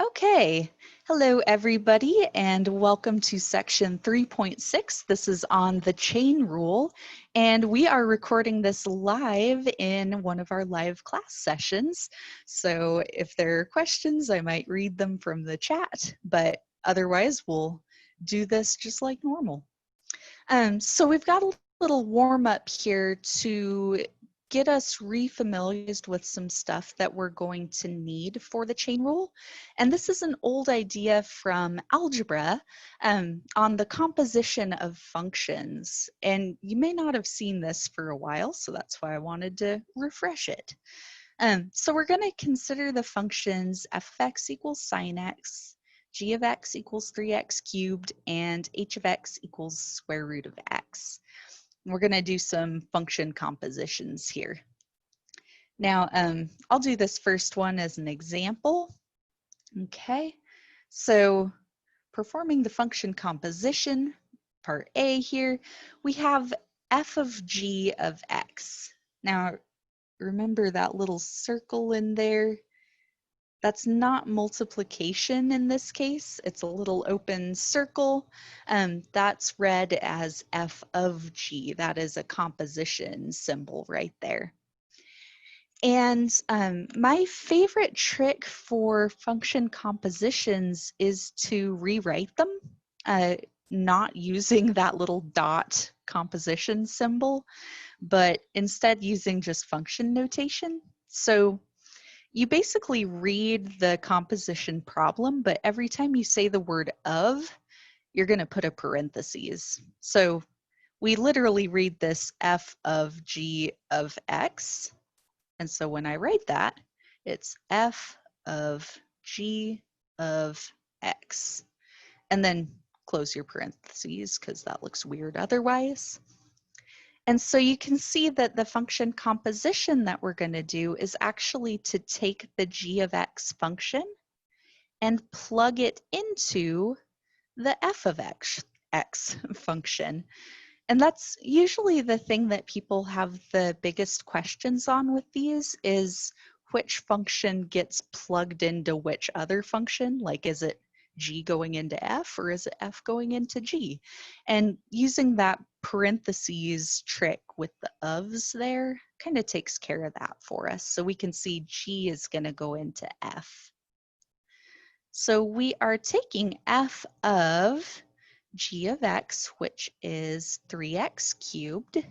Okay, hello everybody and welcome to section 3.6. This is on the chain rule and we are recording this live in one of our live class sessions. So if there are questions, I might read them from the chat, but otherwise we'll do this just like normal. So we've got a little warm up here to get us refamiliarized with some stuff that we're going to need for the chain rule. And this is an old idea from algebra on the composition of functions. And you may not have seen this for a while, so that's why I wanted to refresh it. So we're going to consider the functions f of x equals sine x, g of x equals 3x cubed, and h of x equals square root of x. We're going to do some function compositions here. Now, I'll do this first one as an example. Okay, so performing the function composition, part A here, we have f of g of x. Now, remember that little circle in there? That's not multiplication in this case. It's a little open circle. That's read as f of g. That is a composition symbol right there. And my favorite trick for function compositions is to rewrite them, not using that little dot composition symbol, but instead using just function notation. So you basically read the composition problem, but every time you say the word of, you're going to put a parentheses. So we literally read this f of g of x. And so when I write that, it's f of g of x. And then close your parentheses because that looks weird otherwise. And so you can see that the function composition that we're going to do is actually to take the g of x function and plug it into the f of x function. And that's usually the thing that people have the biggest questions on with these is which function gets plugged into which other function. Like, is it g going into f or is it f going into g? And using that parentheses trick with the ofs there kind of takes care of that for us. So we can see g is going to go into f. So we are taking f of g of x, which is 3x cubed.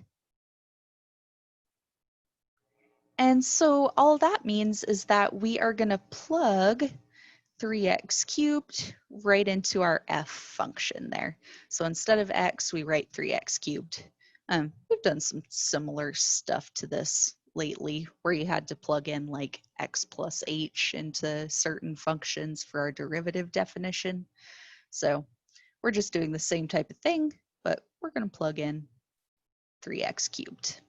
And so all that means is that we are going to plug 3x cubed right into our f function there. So instead of x, we write 3x cubed. We've done some similar stuff to this lately where you had to plug in like x plus h into certain functions for our derivative definition. So we're just doing the same type of thing, but we're going to plug in 3x cubed.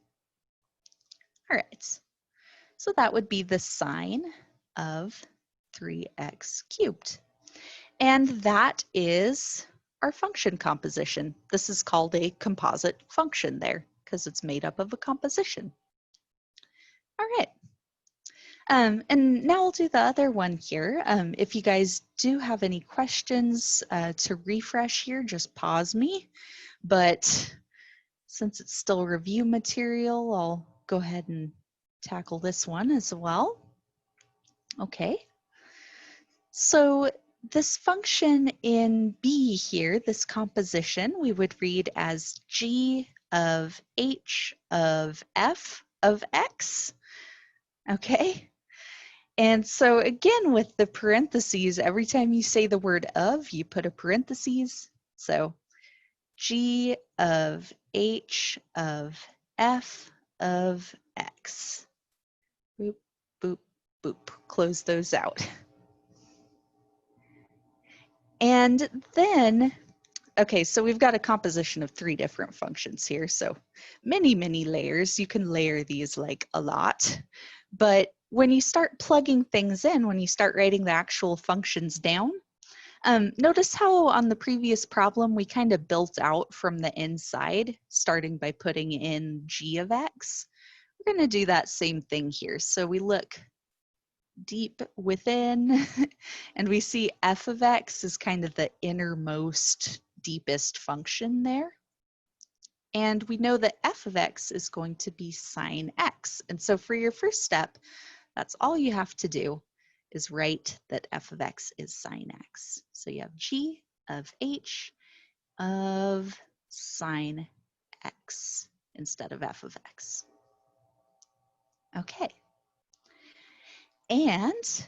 All right, so that would be the sine of 3x cubed. And that is our function composition. This is called a composite function there because it's made up of a composition. All right. And now I'll do the other one here. If you guys do have any questions to refresh here, just pause me. But since it's still review material, I'll go ahead and tackle this one as well. Okay. So this function in B here, this composition, we would read as g of h of f of x. Okay. And so again, with the parentheses, every time you say the word of, you put a parentheses. So g of h of f of x. Boop, boop, boop. Close those out. And then, okay, so we've got a composition of 3 different functions here. So many, many layers. You can layer these like a lot. But when you start plugging things in, when you start writing the actual functions down, notice how on the previous problem we kind of built out from the inside, starting by putting in g of x. We're going to do that same thing here. So we look deep within, and we see f of x is kind of the innermost, deepest function there. And we know that f of x is going to be sine x. And so for your first step, that's all you have to do is write that f of x is sine x. So you have g of h of sine x instead of f of x. Okay. And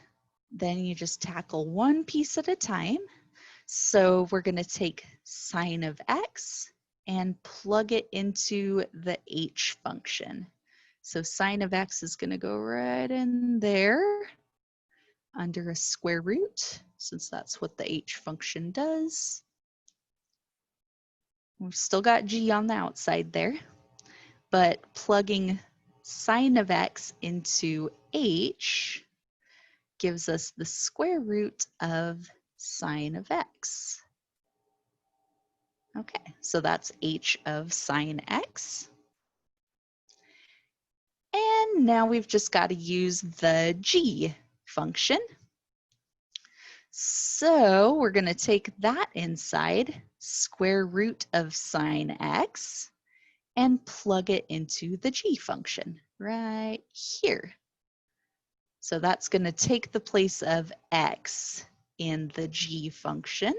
then you just tackle one piece at a time. So we're going to take sine of x and plug it into the h function. So sine of x is going to go right in there under a square root, since that's what the h function does. We've still got g on the outside there, but plugging sine of x into h gives us the square root of sine of x. Okay, so that's h of sine x. And now we've just got to use the g function. So we're going to take that inside square root of sine x and plug it into the g function right here. So that's going to take the place of x in the g function.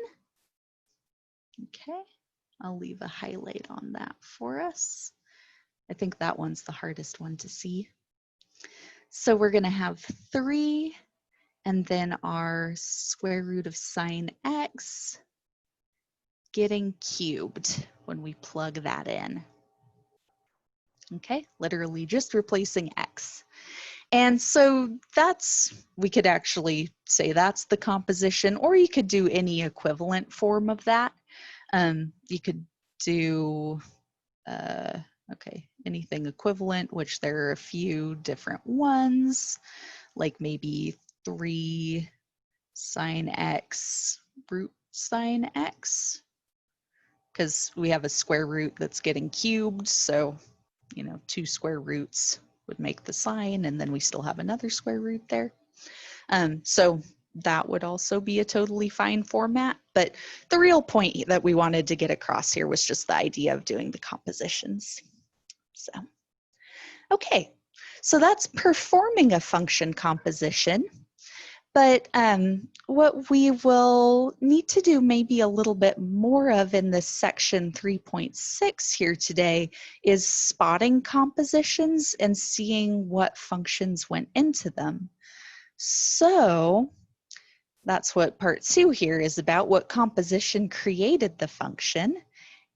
Okay, I'll leave a highlight on that for us. I think that one's the hardest one to see. So we're going to have 3 and then our square root of sine x getting cubed when we plug that in. Okay, literally just replacing x. And so we could actually say that's the composition, or you could do any equivalent form of that. You could do, anything equivalent, which there are a few different ones, like maybe 3 sine x root sine x, because we have a square root that's getting cubed, so 2 square roots would make the sine, and then we still have another square root there. So that would also be a totally fine format, but the real point that we wanted to get across here was just the idea of doing the compositions. So, okay, so that's performing a function composition. But what we will need to do maybe a little bit more of in this section 3.6 here today is spotting compositions and seeing what functions went into them. So that's what part 2 here is about, what composition created the function.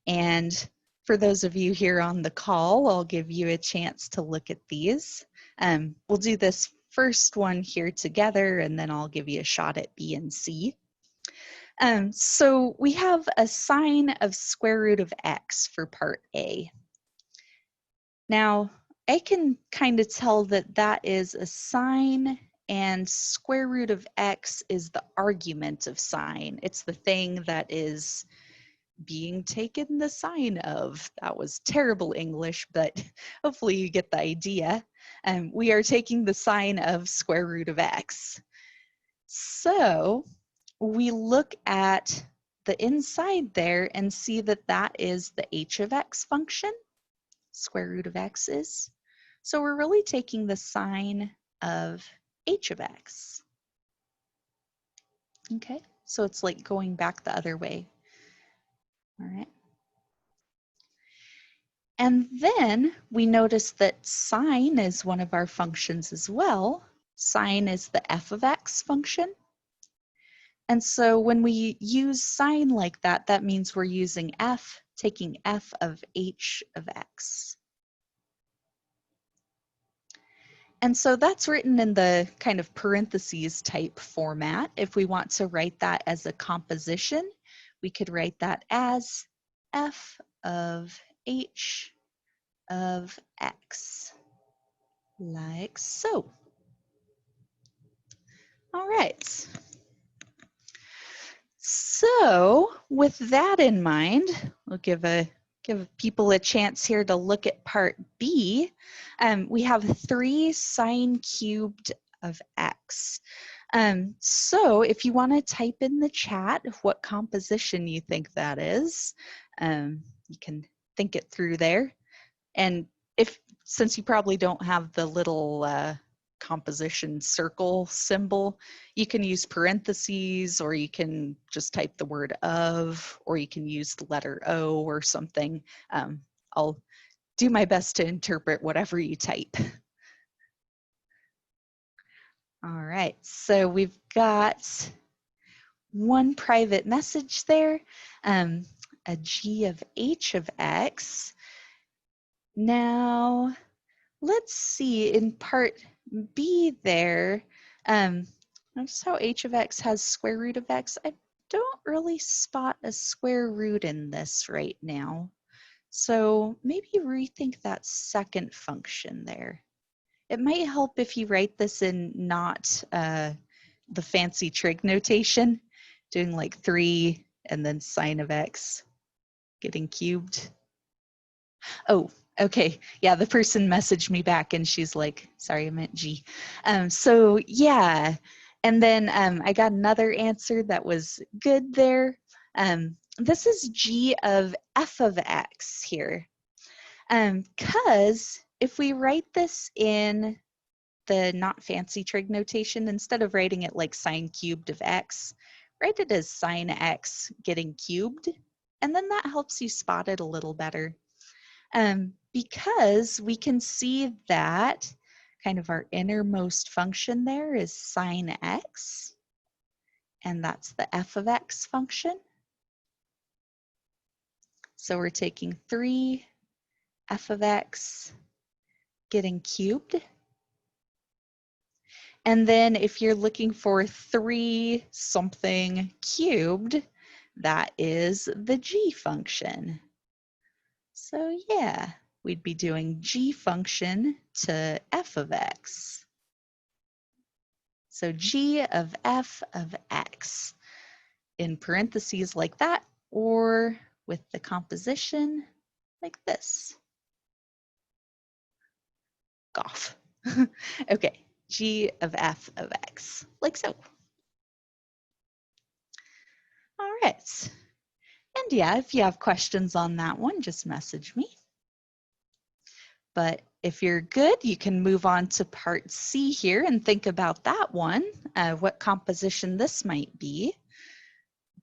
And for those of you here on the call, I'll give you a chance to look at these. We'll do this first one here together, and then I'll give you a shot at B and C. So we have a sine of square root of x for part A. Now, I can kind of tell that that is a sine, and square root of x is the argument of sine. It's the thing that is being taken the sine of. That was terrible English, but hopefully you get the idea. We are taking the sine of square root of x. So we look at the inside there and see that that is the h of x function, square root of x is. So we're really taking the sine of h of x. Okay, so it's like going back the other way. All right. And then we notice that sine is one of our functions as well. Sine is the f of x function. And so when we use sine like that, that means we're using f, taking f of h of x. And so that's written in the kind of parentheses type format. If we want to write that as a composition, we could write that as f of h of x, like so. All right. So with that in mind, we'll give people a chance here to look at part B. We have 3 sine cubed of x. So if you want to type in the chat what composition you think that is, you can think it through there. And since you probably don't have the little composition circle symbol, you can use parentheses, or you can just type the word of, or you can use the letter O or something. I'll do my best to interpret whatever you type. All right, so we've got one private message there, a g of h of x. Now, let's see, in part B there, notice how h of x has square root of x. I don't really spot a square root in this right now. So maybe rethink that second function there. It might help if you write this in not the fancy trig notation, doing like 3 and then sine of x getting cubed. Oh, okay. Yeah, the person messaged me back and she's like, sorry, I meant G. So yeah, and then I got another answer that was good there. This is G of f of x here. Because if we write this in the not fancy trig notation, instead of writing it like sine cubed of x, write it as sine x getting cubed, and then that helps you spot it a little better. Because we can see that kind of our innermost function there is sine x, and that's the f of x function. So we're taking 3 f of x getting cubed. And then if you're looking for 3 something cubed, that is the g function. So yeah, we'd be doing g function to f of x. So g of f of x in parentheses like that, or with the composition like this. Goff. Okay, g of f of x, like so. All right. And yeah, if you have questions on that one, just message me. But if you're good, you can move on to part C here and think about that one, what composition this might be.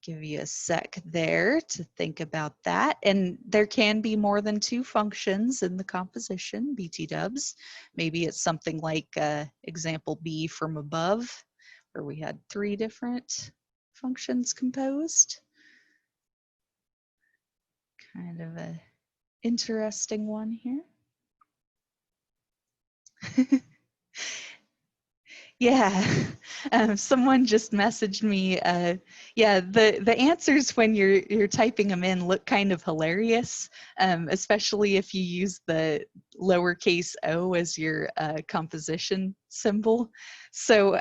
Give you a sec there to think about that. And there can be more than 2 functions in the composition, BT dubs. Maybe it's something like example B from above, where we had 3 different functions composed. Kind of a interesting one here. Yeah, someone just messaged me. Yeah, the answers when you're typing them in look kind of hilarious, especially if you use the lowercase o as your composition symbol. So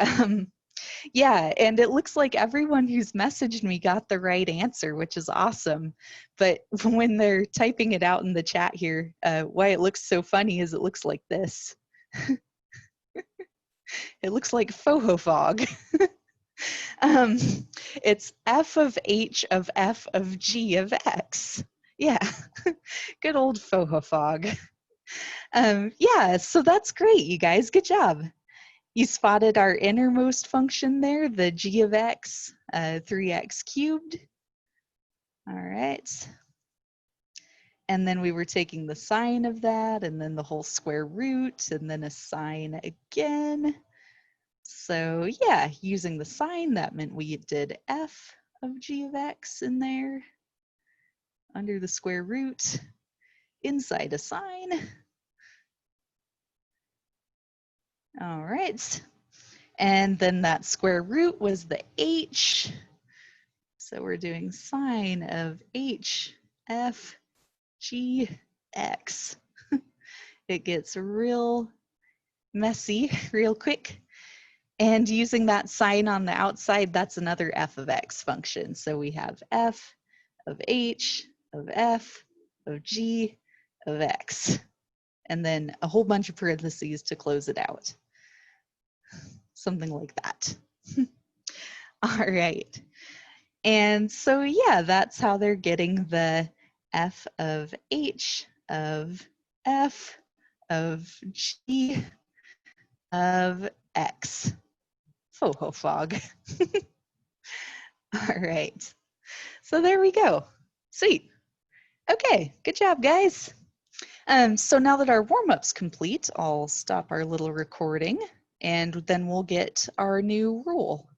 yeah, and it looks like everyone who's messaged me got the right answer, which is awesome. But when they're typing it out in the chat here, why it looks so funny is it looks like this. It looks like Fohofog. It's f of h of f of g of x. Yeah, good old Fohofog. Yeah, so that's great, you guys. Good job. You spotted our innermost function there, the g of x, 3x cubed. All right. And then we were taking the sine of that, and then the whole square root, and then a sine again. So yeah, using the sine, that meant we did f of g of x in there, under the square root, inside a sine. All right. And then that square root was the h. So we're doing sine of h f g x. It gets real messy real quick. And using that sign on the outside, that's another f of x function. So we have f of h of f of g of x. And then a whole bunch of parentheses to close it out. something like that. All right. And so, yeah, that's how they're getting the f of h of f of g of x. Faux fog. All right. So there we go. Sweet. Okay, good job, guys. So now that our warm-up's complete, I'll stop our little recording and then we'll get our new rule.